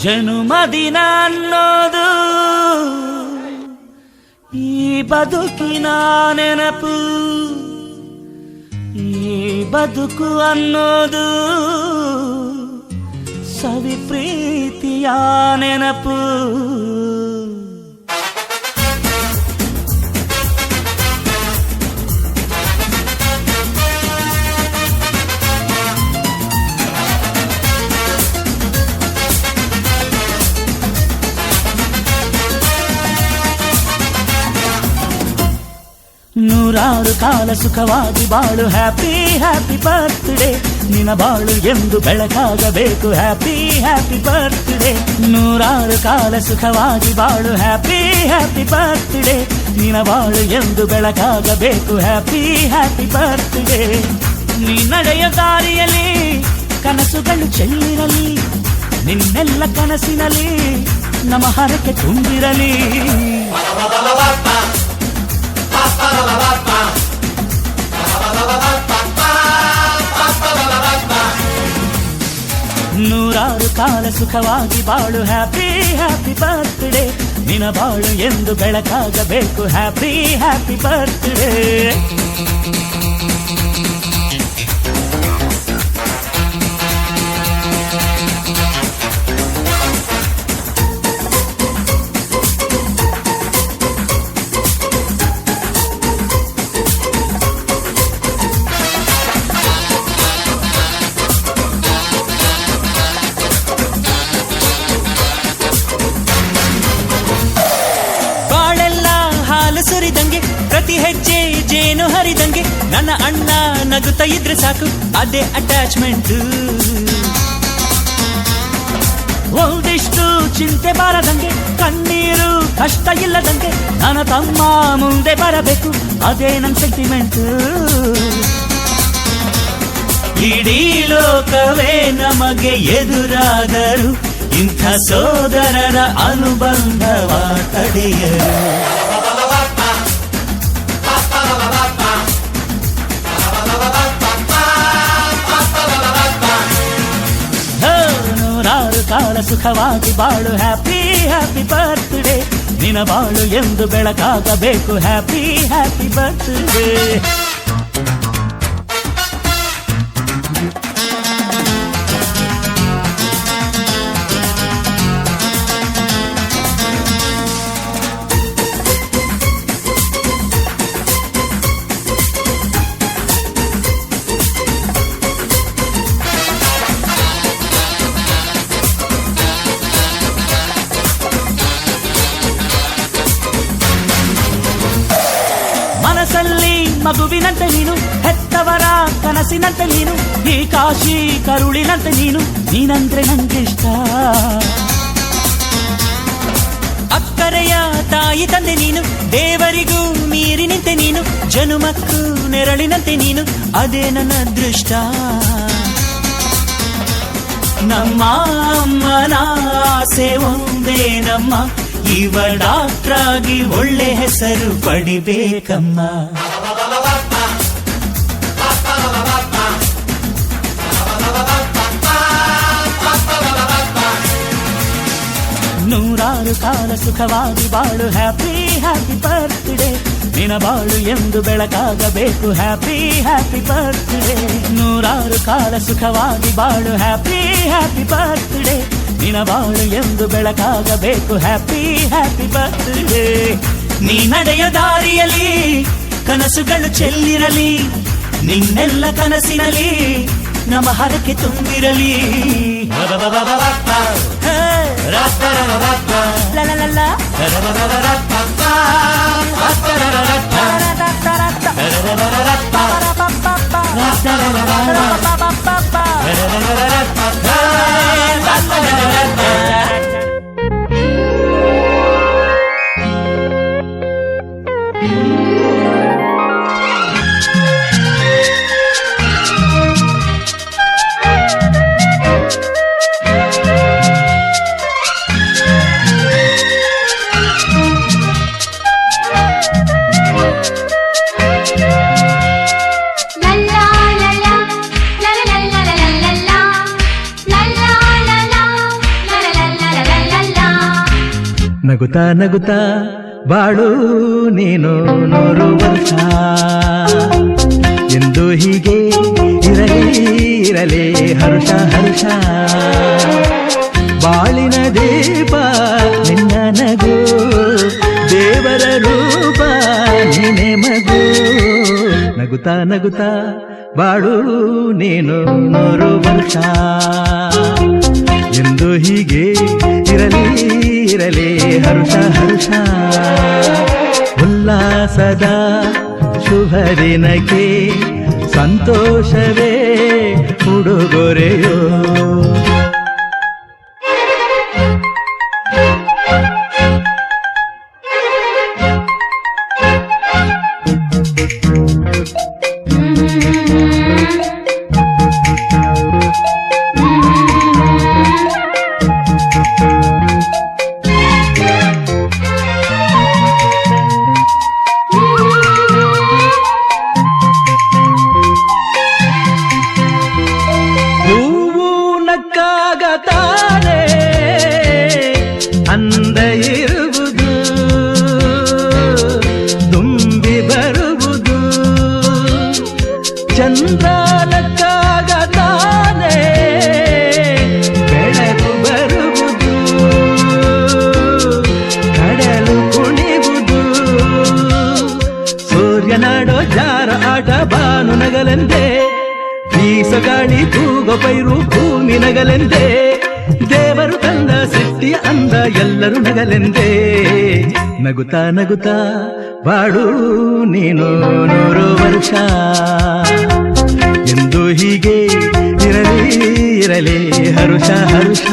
ಜನುಮದಿನ ಅನ್ನೋದು ಈ ಬದುಕಿನ ನೆನಪು, ಈ ಬದುಕು ಅನ್ನೋದು ಸವಿ ಪ್ರೀತಿಯ ನೆನಪು. ನೂರಾರು ಕಾಲ ಸುಖವಾಗಿ ಬಾಳು, ಹ್ಯಾಪಿ ಹ್ಯಾಪಿ ಬರ್ತ್ಡೇ. ನಿನ್ನ ಬಾಳು ಎಂದು ಬೆಳಕಾಗಬೇಕು, ಹ್ಯಾಪಿ ಹ್ಯಾಪಿ ಬರ್ತ್ಡೇ. ನೂರಾರು ಕಾಲ ಸುಖವಾಗಿ ಬಾಳು, ಹ್ಯಾಪಿ ಹ್ಯಾಪಿ ಬರ್ತ್ಡೇ. ನಿನ್ನ ಬಾಳು ಎಂದು ಬೆಳಕಾಗಬೇಕು, ಹ್ಯಾಪಿ ಹ್ಯಾಪಿ ಬರ್ತ್ಡೇ. ನೀ ನಡೆಯ ದಾರಿಯಲ್ಲಿ ಕನಸುಗಳು ಚೆಲ್ಲಿರಲಿ, ನಿನ್ನೆಲ್ಲ ಕನಸಿನಲ್ಲಿ ನಮ್ಮ ಹರಕೆ ತುಂಬಿರಲಿ. ನೂರಾರು ಕಾಲ ಸುಖವಾಗಿ ಬಾಳು, ಹ್ಯಾಪಿ ಹ್ಯಾಪಿ ಬರ್ತ್ಡೇ. ನಿನ್ನ ಬಾಳು ಎಂದು ಬೆಳಕಾಗಬೇಕು, ಹ್ಯಾಪಿ ಹ್ಯಾಪಿ ಬರ್ತ್ಡೇ. ಸುರಿದಂಗೆ ಪ್ರತಿ ಹೆಜ್ಜೆ ಜೇನು ಹರಿದಂಗೆ, ನನ್ನ ಅಣ್ಣ ನಗುತ್ತಾ ಇದ್ರೆ ಸಾಕು, ಅದೇ ಅಟ್ಯಾಚ್ಮೆಂಟ್. ಒಂದಿಷ್ಟು ಚಿಂತೆ ಬಾರದಂಗೆ, ಕಣ್ಣೀರು ಕಷ್ಟ ಇಲ್ಲದಂಗೆ, ನನ್ನ ತಮ್ಮ ಮುಂದೆ ಬರಬೇಕು, ಅದೇ ನನ್ನ ಸೆಂಟಿಮೆಂಟ್. ಇಡೀ ಲೋಕವೇ ನಮಗೆ ಎದುರಾದರು, ಇಂಥ ಸೋದರರ ಅನುಬಂಧವ ತಡೆಯರು. ನೂರಾರು ಕಾಲ ಸುಖವಾಗಿ ಬಾಳು, ಹ್ಯಾಪಿ ಹ್ಯಾಪಿ ಬರ್ತ್ಡೇ. ನಿನ್ನ ಬಾಳು ಎಂದು ಬೆಳಕಾಗಬೇಕು, ಹ್ಯಾಪಿ ಹ್ಯಾಪಿ ಬರ್ತ್ಡೇ. ಮನಸ್ಸಲ್ಲಿ ಮಗುವಿನಂತೆ ನೀನು, ಹೆತ್ತವರ ಕನಸಿನಂತೆ ನೀನು, ಈ ಕಾಶಿ ಕರುಳಿನಂತೆ ನೀನು, ನೀನಂದ್ರೆ ನಂಗಿಷ್ಟ. ಅಕ್ಕರೆಯ ತಾಯಿ ತಂದೆ ನೀನು, ದೇವರಿಗೂ ಮೀರಿ ನಿಂತೆ ನೀನು, ಜನುಮಕ್ಕೂ ನೆರಳಿನಂತೆ ನೀನು, ಅದೇ ನನ್ನ ಅದೃಷ್ಟ. ನಮ್ಮ ಅಮ್ಮನ ಆಸೆ ಒಂದೇ ನಮ್ಮ, ಇವ ಡಾಕ್ಟ್ರಾಗಿ ಒಳ್ಳೆ ಹೆಸರು ಪಡಿಬೇಕಮ್ಮ. ನೂರಾರು ಕಾಲ ಸುಖವಾಗಿ ಬಾಳು, ಹ್ಯಾಪಿ ಹ್ಯಾಪಿ ಬರ್ತ್ಡೇ. ನಿನ್ನ ಬಾಳು ಎಂದು ಬೆಳಕಾಗಬೇಕು, ಹ್ಯಾಪಿ ಹ್ಯಾಪಿ ಬರ್ತ್ಡೇ. ನೂರಾರು ಕಾಲ ಸುಖವಾಗಿ ಬಾಳು, ಹ್ಯಾಪಿ ಹ್ಯಾಪಿ ಬರ್ತ್ಡೇ. ನಿನ್ನ ಬಾಳು ಎಂದು ಬೆಳಕಾಗಬೇಕು, ಹ್ಯಾಪಿ ಹ್ಯಾಪಿ ಬರ್ತ್ಡೇ. ನೀ ನಡೆಯ ದಾರಿಯಲ್ಲಿ ಕನಸುಗಳು ಚೆಲ್ಲಿರಲಿ, ನಿನ್ನೆಲ್ಲ ಕನಸಿನಲ್ಲಿ ನಮ್ಮ ಹರಕೆ ತುಂಬಿರಲಿ. ನಗುತ್ತಾ ನಗುತ್ತಾ ಬಾಳು ನೀನು 100 ವರ್ಷ ಎಂದು ಹೀಗೆ ಇರಲಿ ಇರಲಿ ಹರುಷ ಹರುಷ ಬಾಳಿನ ದೀಪ ನಿನ್ನ ನಗು ದೇವರ ರೂಪ ನೀನೆ ಮಗು ನಗುತ್ತಾ ನಗುತ್ತಾ ಬಾಳು ನೀನು 100 ವರ್ಷ ಎಂದು ಹೀಗೆ ಇರಲಿ ಇರಲಿ ಹರುಷ ಹರುಷ ಉಲ್ಲಾಸದ ಶುಭ ದಿನಕ್ಕೆ ಸಂತೋಷವೇ ಉಡುಗೊರೆಯೋ ತಾನೆ ಅಂದ ಇರುವುದು ತುಂಬಿ ಬರುವುದು ಚಂದ್ರನಕ್ಕಾಗ ತಾನೆ ಬೆಳಕು ಬರುವುದು ಕಡಲು ಕುಣಿವುದು ಸೂರ್ಯನಾಡೋ ಜಾರ ಆಟ ಬಾನು ನಗಲೆಂದೇ ಬೀಸಗಾಳಿ ತೂಗೋ ಪೈರು ಭೂಮಿ ನಗಲೆಂದೇ ದೇವರು ತಂದ ಸೃಷ್ಟಿಯ ಅಂದ ಎಲ್ಲರೂ ನಗಲೆಂದೇ ನಗುತ್ತಾ ನಗುತ್ತಾ ಬಾಳು ನೀನು 100 ವರ್ಷ ಎಂದು ಹೀಗೆ ಇರಲಿ ಇರಲಿ ಹರುಷ ಹರುಷ